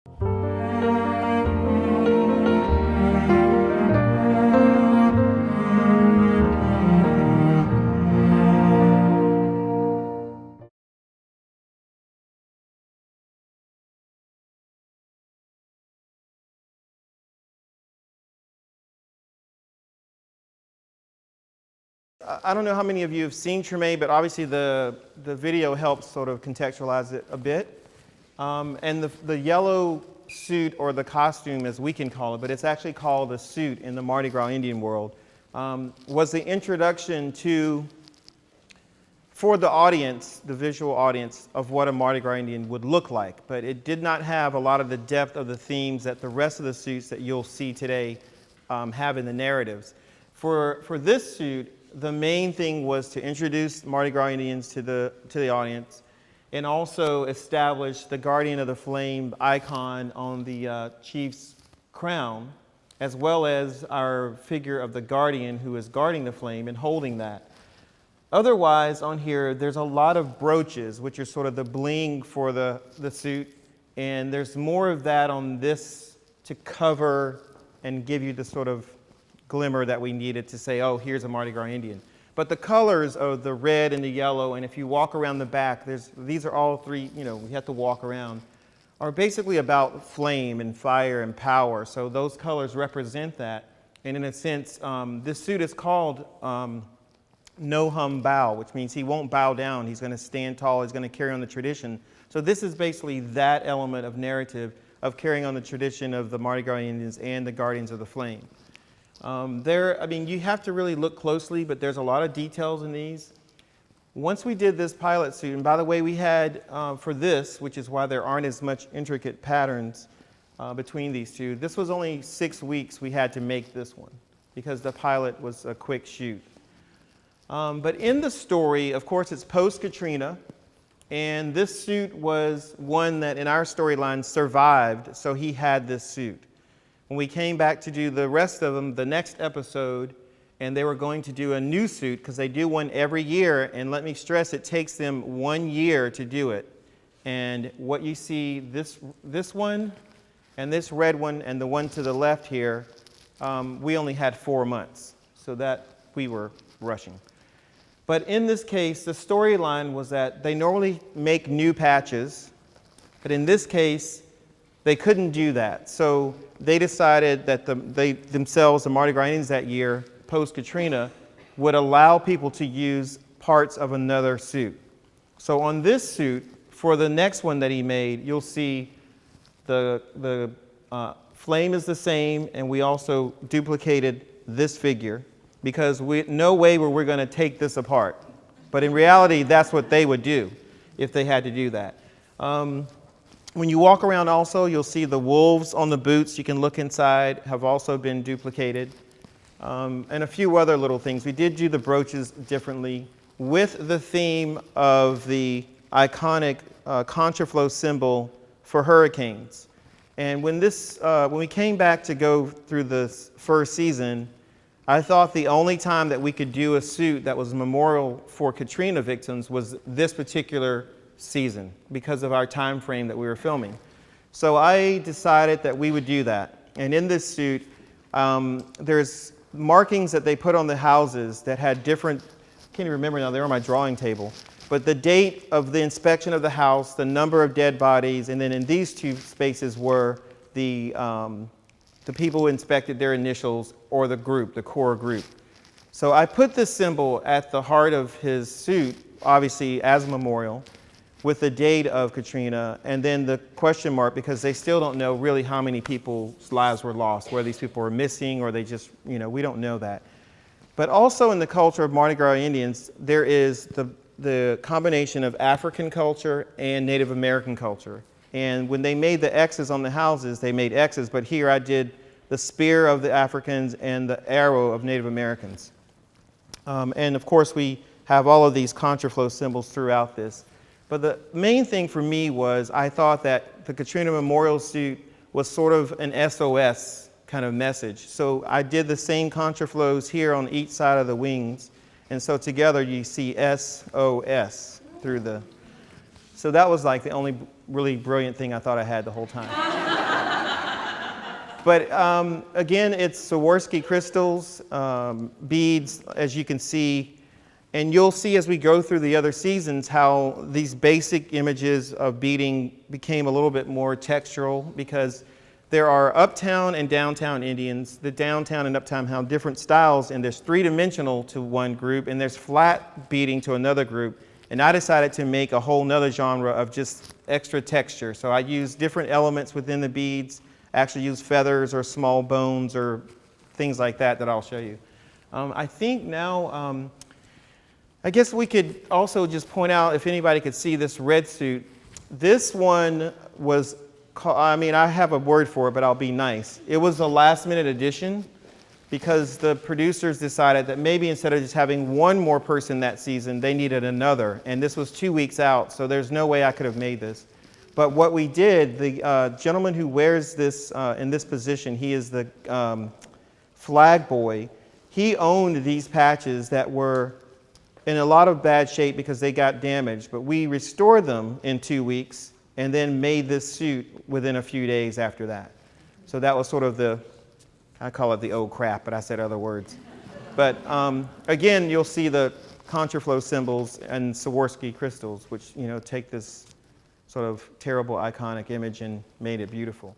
I don't know how many of you have seen Treme, but obviously the video helps sort of contextualize it a bit. And the yellow suit, or the costume as we can call it, but it's actually called a suit in the Mardi Gras Indian world, was the introduction for the audience, the visual audience, of what a Mardi Gras Indian would look like. But it did not have a lot of the depth of the themes that the rest of the suits that you'll see today have in the narratives. For this suit, the main thing was to introduce Mardi Gras Indians to the audience, and also establish the Guardian of the Flame icon on the chief's crown, as well as our figure of the Guardian who is guarding the flame and holding that. Otherwise, on here, there's a lot of brooches, which are sort of the bling for the suit, and there's more of that on this to cover and give you the sort of glimmer that we needed to say, oh, here's a Mardi Gras Indian. But the colors of the red and the yellow, and if you walk around the back, these are all three, we have to walk around, are basically about flame and fire and power. So those colors represent that. And in a sense, this suit is called No Hum Bow, which means he won't bow down. He's going to stand tall. He's going to carry on the tradition. So this is basically that element of narrative of carrying on the tradition of the Mardi Gras Indians and the Guardians of the Flame. You have to really look closely, but there's a lot of details in these. Once we did this pilot suit, and by the way, we had for this, which is why there aren't as much intricate patterns between these two, this was only 6 weeks we had to make this one, because the pilot was a quick shoot. But in the story, of course, it's post-Katrina, and this suit was one that in our storyline survived, so he had this suit. When we came back to do the rest of them, the next episode, and they were going to do a new suit, because they do one every year, and let me stress, it takes them 1 year to do it. And what you see, this one, and this red one, and the one to the left here, we only had 4 months, so that we were rushing. But in this case, the storyline was that they normally make new patches, but in this case, they couldn't do that. So they decided that they themselves, the Mardi Gras Indians that year, post-Katrina, would allow people to use parts of another suit. So on this suit, for the next one that he made, you'll see the flame is the same, and we also duplicated this figure, because no way were we going to take this apart. But in reality, that's what they would do if they had to do that. When you walk around also, you'll see the wolves on the boots. You can look inside, have also been duplicated. And a few other little things. We did do the brooches differently with the theme of the iconic contraflow symbol for hurricanes. And when we came back to go through this first season, I thought the only time that we could do a suit that was a memorial for Katrina victims was this particular season, because of our time frame that we were filming. So I decided that we would do that. And in this suit, there's markings that they put on the houses that had different, I can't even remember now, they're on my drawing table, but the date of the inspection of the house, the number of dead bodies, and then in these two spaces were the people who inspected their initials, or the group, the core group. So I put this symbol at the heart of his suit, obviously as a memorial, with the date of Katrina, and then the question mark, because they still don't know really how many people's lives were lost, whether these people were missing or they just, we don't know that. But also in the culture of Mardi Gras Indians, there is the combination of African culture and Native American culture. And when they made the X's on the houses, they made X's, but here I did the spear of the Africans and the arrow of Native Americans. And of course, we have all of these contraflow symbols throughout this. But the main thing for me was I thought that the Katrina Memorial suit was sort of an SOS kind of message. So I did the same contraflows here on each side of the wings. And so together you see SOS through the... So that was like the only really brilliant thing I thought I had the whole time. But again, it's Swarovski crystals, beads, as you can see. And you'll see as we go through the other seasons how these basic images of beading became a little bit more textural, because there are uptown and downtown Indians. The downtown and uptown have different styles, and there's three-dimensional to one group, and there's flat beading to another group. And I decided to make a whole nother genre of just extra texture. So I used different elements within the beads, actually used feathers or small bones or things like that I'll show you. I think now, I guess we could also just point out, if anybody could see this red suit. This one was, I mean, I have a word for it, but I'll be nice. It was a last-minute addition because the producers decided that maybe instead of just having one more person that season, they needed another. And this was 2 weeks out, so there's no way I could have made this. But what we did, the gentleman who wears this in this position, he is the flag boy. He owned these patches that were in a lot of bad shape because they got damaged, but we restored them in 2 weeks and then made this suit within a few days after that. So that was sort of the, I call it the oh crap, but I said other words. But again, you'll see the contraflow symbols and Swarovski crystals, which, you know, take this sort of terrible iconic image and made it beautiful.